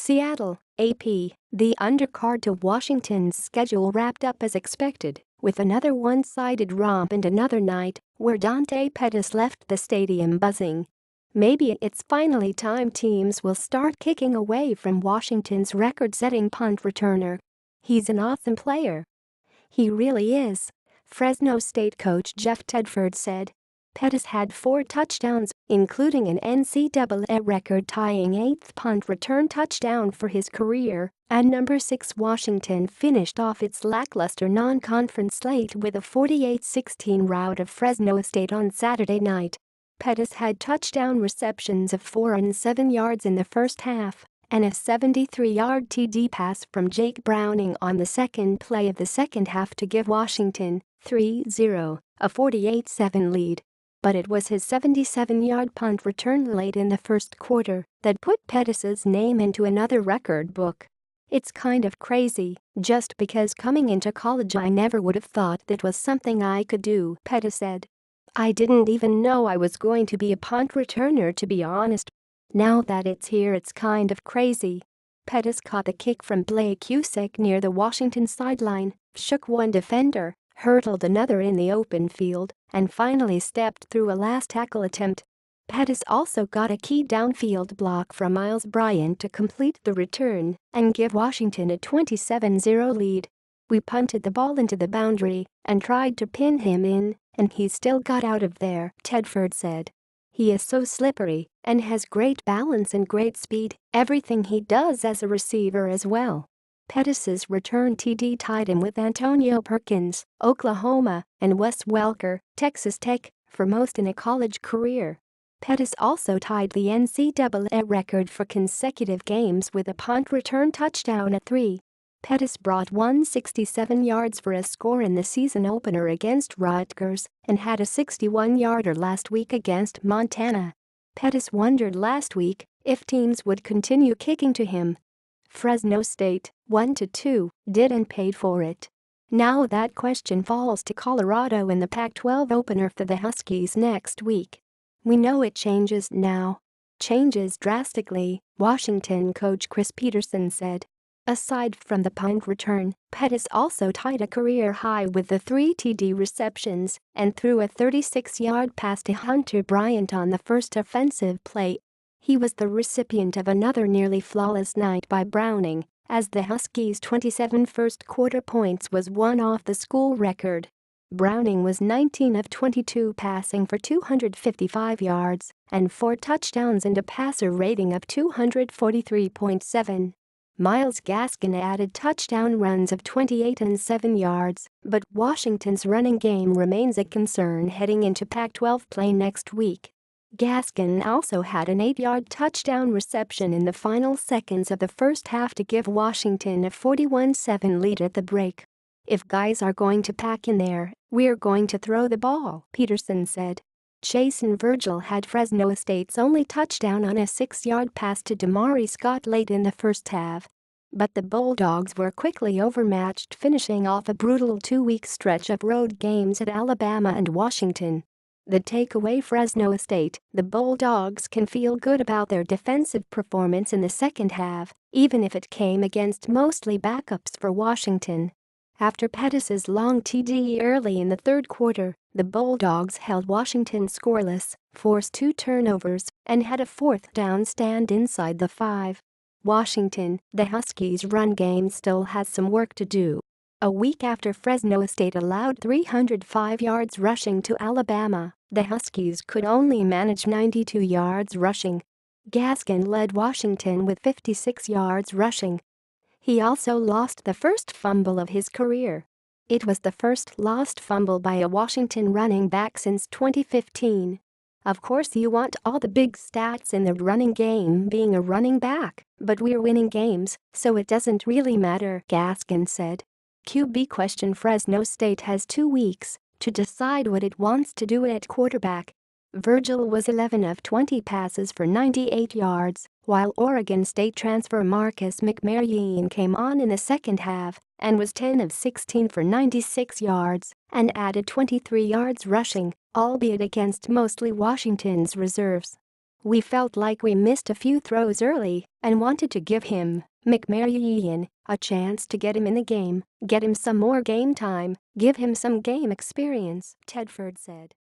Seattle, AP, the undercard to Washington's schedule wrapped up as expected, with another one-sided romp and another night where Dante Pettis left the stadium buzzing. Maybe it's finally time teams will start kicking away from Washington's record-setting punt returner. He's an awesome player. He really is, Fresno State coach Jeff Tedford said. Pettis had 4 touchdowns, including an NCAA record-tying 8th punt return touchdown for his career, and number 6 Washington finished off its lackluster non-conference slate with a 48-16 rout of Fresno State on Saturday night. Pettis had touchdown receptions of 4 and 7 yards in the first half, and a 73-yard TD pass from Jake Browning on the second play of the second half to give Washington 3-0, a 48-7 lead. But it was his 77-yard punt return late in the first quarter that put Pettis' name into another record book. It's kind of crazy, just because coming into college I never would have thought that was something I could do, Pettis said. I didn't even know I was going to be a punt returner, to be honest. Now that it's here, it's kind of crazy. Pettis caught a kick from Blake Cusick near the Washington sideline, shook one defender, hurdled another in the open field, and finally stepped through a last tackle attempt. Pettis also got a key downfield block from Miles Bryant to complete the return and give Washington a 27-0 lead. We punted the ball into the boundary and tried to pin him in, and he still got out of there, Tedford said. He is so slippery and has great balance and great speed, everything he does as a receiver as well. Pettis' return TD tied him with Antonio Perkins, Oklahoma, and Wes Welker, Texas Tech, for most in a college career. Pettis also tied the NCAA record for consecutive games with a punt return touchdown at 3. Pettis brought 167 yards for a score in the season opener against Rutgers and had a 61-yarder last week against Montana. Pettis wondered last week if teams would continue kicking to him. Fresno State, 1-2, did and paid for it. Now that question falls to Colorado in the Pac-12 opener for the Huskies next week. We know it changes now. Changes drastically, Washington coach Chris Petersen said. Aside from the punt return, Pettis also tied a career high with the 3 TD receptions and threw a 36-yard pass to Hunter Bryant on the first offensive play. He was the recipient of another nearly flawless night by Browning, as the Huskies' 27 first-quarter points was one off the school record. Browning was 19 of 22 passing for 255 yards and 4 touchdowns and a passer rating of 243.7. Myles Gaskin added touchdown runs of 28 and 7 yards, but Washington's running game remains a concern heading into Pac-12 play next week. Gaskin also had an 8-yard touchdown reception in the final seconds of the first half to give Washington a 41-7 lead at the break. If guys are going to pack in there, we're going to throw the ball, Petersen said. Jason Virgil had Fresno State's only touchdown on a 6-yard pass to Damari Scott late in the first half. But the Bulldogs were quickly overmatched, finishing off a brutal 2-week stretch of road games at Alabama and Washington. The takeaway: Fresno State, the Bulldogs can feel good about their defensive performance in the second half, even if it came against mostly backups for Washington. After Pettis' long TD early in the third quarter, the Bulldogs held Washington scoreless, forced 2 turnovers, and had a 4th down stand inside the 5. Washington, the Huskies' run game still has some work to do. A week after Fresno State allowed 305 yards rushing to Alabama, the Huskies could only manage 92 yards rushing. Gaskin led Washington with 56 yards rushing. He also lost the first fumble of his career. It was the first lost fumble by a Washington running back since 2015. Of course you want all the big stats in the running game being a running back, but we're winning games, so it doesn't really matter, Gaskin said. QB question: Fresno State has 2 weeks to decide what it wants to do at quarterback. Virgil was 11 of 20 passes for 98 yards, while Oregon State transfer Marcus McMaryin came on in the second half and was 10 of 16 for 96 yards and added 23 yards rushing, albeit against mostly Washington's reserves. We felt like we missed a few throws early and wanted to give him, McMarian, a chance to get him in the game, get him some more game time, give him some game experience," Tedford said.